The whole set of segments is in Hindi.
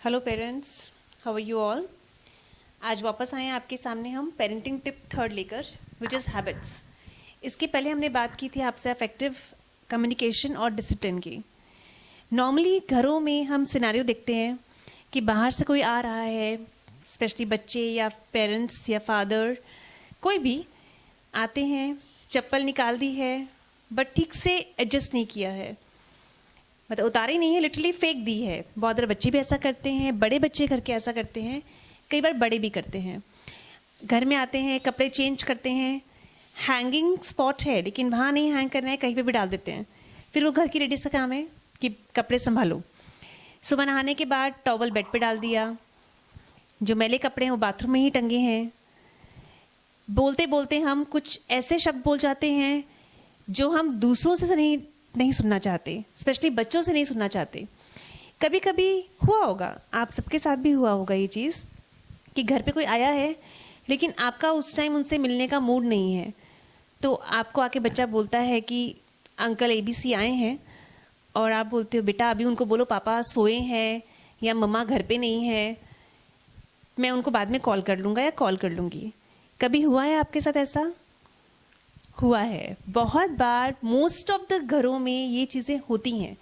Hello parents, how are you all. आज वापस आए हैं आपके सामने हम पेरेंटिंग टिप थर्ड लेकर, विच इज़ हैबिट्स। इसके पहले हमने बात की थी आपसे अफेक्टिव कम्युनिकेशन और डिसिप्लिन की। नॉर्मली घरों में हम सिनेरियो देखते हैं कि बाहर से कोई आ रहा है, स्पेशली बच्चे या पेरेंट्स या फादर, कोई भी आते हैं, चप्पल निकाल दी है बट ठीक से एडजस्ट नहीं किया है, मतलब उतारी नहीं है, लिटरली फेंक दी है। बहुत बार बच्चे भी ऐसा करते हैं, बड़े बच्चे करके ऐसा करते हैं, कई बार बड़े भी करते हैं। घर में आते हैं, कपड़े चेंज करते हैं, हैंगिंग स्पॉट है लेकिन वहाँ नहीं हैंग करना है, कहीं पे भी डाल देते हैं। फिर वो घर की लेडीज का काम है कि कपड़े संभालो। सुबह नहाने के बाद टॉवल बेड पे डाल दिया, जो मैले कपड़े हैं वो बाथरूम में ही टंगे हैं। बोलते बोलते हम कुछ ऐसे शब्द बोल जाते हैं जो हम दूसरों से नहीं सुनना चाहते, स्पेशली बच्चों से नहीं सुनना चाहते। कभी कभी हुआ होगा, आप सबके साथ भी हुआ होगा ये चीज़, कि घर पे कोई आया है लेकिन आपका उस टाइम उनसे मिलने का मूड नहीं है, तो आपको आके बच्चा बोलता है कि अंकल ABC आए हैं, और आप बोलते हो बेटा अभी उनको बोलो पापा सोए हैं या मम्मा घर पे नहीं है, मैं उनको बाद में कॉल कर लूँगा या कॉल कर लूँगी। कभी हुआ है आपके साथ ऐसा? हुआ है बहुत बार। मोस्ट ऑफ द घरों में ये चीज़ें होती हैं।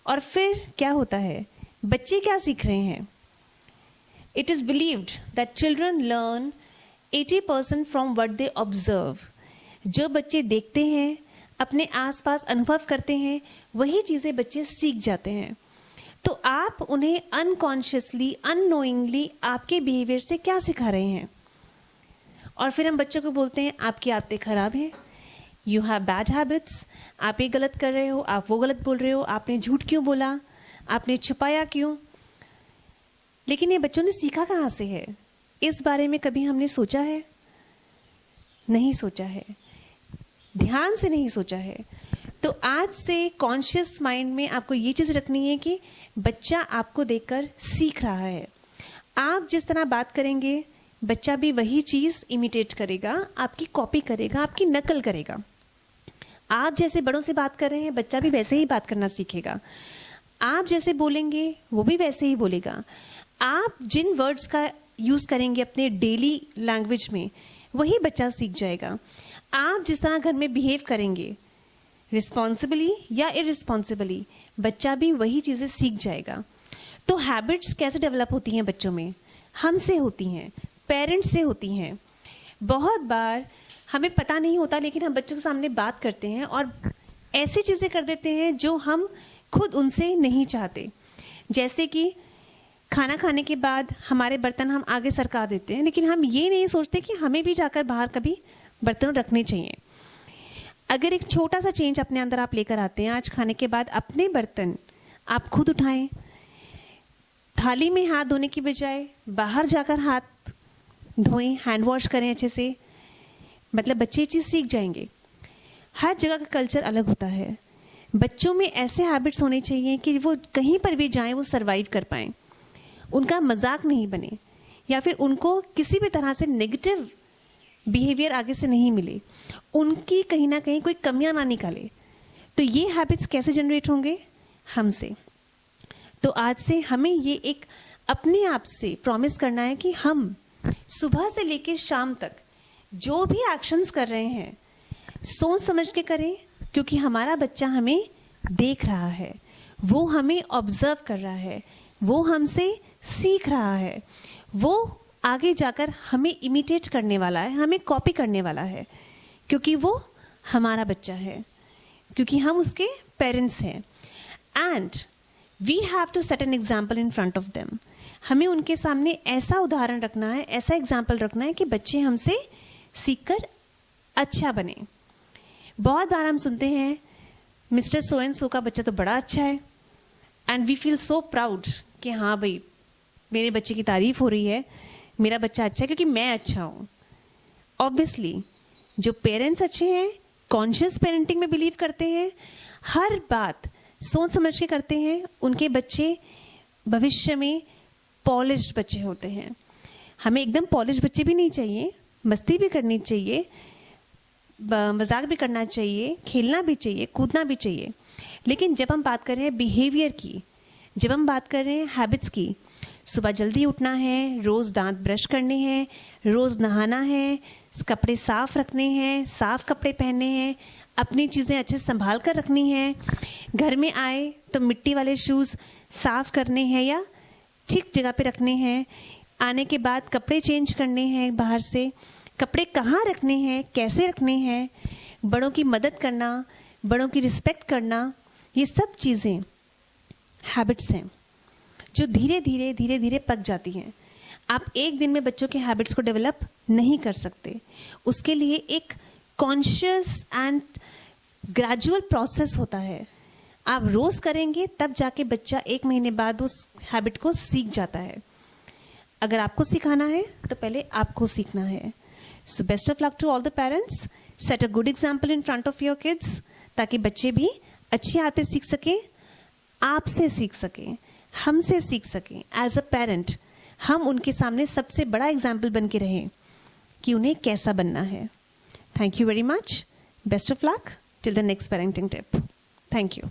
और फिर क्या होता है, बच्चे क्या सीख रहे हैं? It is believed that children learn 80% from what they observe. जो बच्चे देखते हैं, अपने आसपास अनुभव करते हैं, वही चीज़ें बच्चे सीख जाते हैं। तो आप उन्हें अनकॉन्शियसली, अननोइंगली आपके बिहेवियर से क्या सिखा रहे हैं? और फिर हम बच्चों को बोलते हैं आपकी आदतें खराब हैं, यू हैव बैड हैबिट्स, आप ये गलत कर रहे हो, आप वो गलत बोल रहे हो, आपने झूठ क्यों बोला, आपने छुपाया क्यों। लेकिन ये बच्चों ने सीखा कहाँ से है? इस बारे में कभी हमने सोचा है? नहीं सोचा है, ध्यान से नहीं सोचा है। तो आज से कॉन्शियस माइंड में आपको ये चीज़ रखनी है कि बच्चा आपको देखकर सीख रहा है। आप जिस तरह बात करेंगे बच्चा भी वही चीज़ इमिटेट करेगा, आपकी कॉपी करेगा, आपकी नकल करेगा। आप जैसे बड़ों से बात कर रहे हैं, बच्चा भी वैसे ही बात करना सीखेगा। आप जैसे बोलेंगे वो भी वैसे ही बोलेगा। आप जिन वर्ड्स का यूज़ करेंगे अपने डेली लैंग्वेज में, वही बच्चा सीख जाएगा। आप जिस तरह घर में बिहेव करेंगे, रिस्पॉन्सिबली या इररिस्पॉन्सिबली, बच्चा भी वही चीज़ें सीख जाएगा। तो हैबिट्स कैसे डेवलप होती हैं बच्चों में? हमसे होती हैं, पेरेंट्स से होती हैं। बहुत बार हमें पता नहीं होता लेकिन हम बच्चों के सामने बात करते हैं और ऐसी चीज़ें कर देते हैं जो हम खुद उनसे नहीं चाहते। जैसे कि खाना खाने के बाद हमारे बर्तन हम आगे सरका देते हैं, लेकिन हम ये नहीं सोचते कि हमें भी जाकर बाहर कभी बर्तन रखने चाहिए। अगर एक छोटा सा चेंज अपने अंदर आप लेकर आते हैं, आज खाने के बाद अपने बर्तन आप खुद उठाएं, थाली में हाथ धोने की बजाय बाहर जाकर हाथ धोएं, हैंड वॉश करें अच्छे से, मतलब बच्चे ये चीज़ सीख जाएंगे। हर जगह का कल्चर अलग होता है। बच्चों में ऐसे हैबिट्स होने चाहिए कि वो कहीं पर भी जाएं वो सरवाइव कर पाएं, उनका मजाक नहीं बने, या फिर उनको किसी भी तरह से नेगेटिव बिहेवियर आगे से नहीं मिले, उनकी कहीं ना कहीं कोई कमियां ना निकाले। तो ये हैबिट्स कैसे जनरेट होंगे? हमसे। तो आज से हमें ये एक अपने आप से प्रॉमिस करना है कि हम सुबह से लेकर शाम तक जो भी एक्शंस कर रहे हैं सोच समझ के करें, क्योंकि हमारा बच्चा हमें देख रहा है, वो हमें ऑब्जर्व कर रहा है, वो हमसे सीख रहा है, वो आगे जाकर हमें इमिटेट करने वाला है, हमें कॉपी करने वाला है, क्योंकि वो हमारा बच्चा है, क्योंकि हम उसके पेरेंट्स हैं। And we have to set an example in front of them. हमें उनके सामने ऐसा उदाहरण रखना है, ऐसा एग्जाम्पल रखना है कि बच्चे हमसे सीखकर अच्छा बने। बहुत बार हम सुनते हैं मिस्टर सो एंड सो का बच्चा तो बड़ा अच्छा है, and we feel so proud कि हाँ भाई मेरे बच्चे की तारीफ हो रही है, मेरा बच्चा अच्छा है क्योंकि मैं अच्छा हूँ। ऑब्वियसली जो पेरेंट्स अच्छे हैं, कॉन्शियस पेरेंटिंग में बिलीव करते हैं, हर बात सोच समझ के करते हैं, उनके बच्चे भविष्य में पॉलिश्ड बच्चे होते हैं। हमें एकदम पॉलिश्ड बच्चे भी नहीं चाहिए, मस्ती भी करनी चाहिए, मजाक भी करना चाहिए, खेलना भी चाहिए, कूदना भी चाहिए। लेकिन जब हम बात कर रहे हैं बिहेवियर की, जब हम बात कर रहे हैं हैबिट्स की, सुबह जल्दी उठना है, रोज़ दांत ब्रश करने हैं, रोज़ नहाना है, कपड़े साफ़ रखने हैं, साफ़ कपड़े पहनने हैं, अपनी चीज़ें अच्छे से संभाल कर रखनी हैं। घर में आए तो मिट्टी वाले शूज़ साफ़ करने हैं या ठीक जगह पे रखने हैं। आने के बाद कपड़े चेंज करने हैं, बाहर से कपड़े कहाँ रखने हैं, कैसे रखने हैं, बड़ों की मदद करना, बड़ों की रिस्पेक्ट करना, ये सब चीज़ें हैबिट्स हैं जो धीरे धीरे पक जाती हैं। आप एक दिन में बच्चों के हैबिट्स को डेवलप नहीं कर सकते। उसके लिए एक कॉन्शियस एंड ग्रेजुअल प्रोसेस होता है। आप रोज़ करेंगे तब जाके बच्चा 1 महीने बाद उस हैबिट को सीख जाता है। अगर आपको सिखाना है तो पहले आपको सीखना है। So best of luck to all the parents. Set a good example in front of your kids ताकि बच्चे भी अच्छी आदतें सीख सकें, आपसे सीख सकें, हमसे सीख सकें। एज अ पेरेंट हम उनके सामने सबसे बड़ा एग्जाम्पल बन के रहें कि उन्हें कैसा बनना है। Thank you very much. Best of luck till the next parenting tip. Thank you.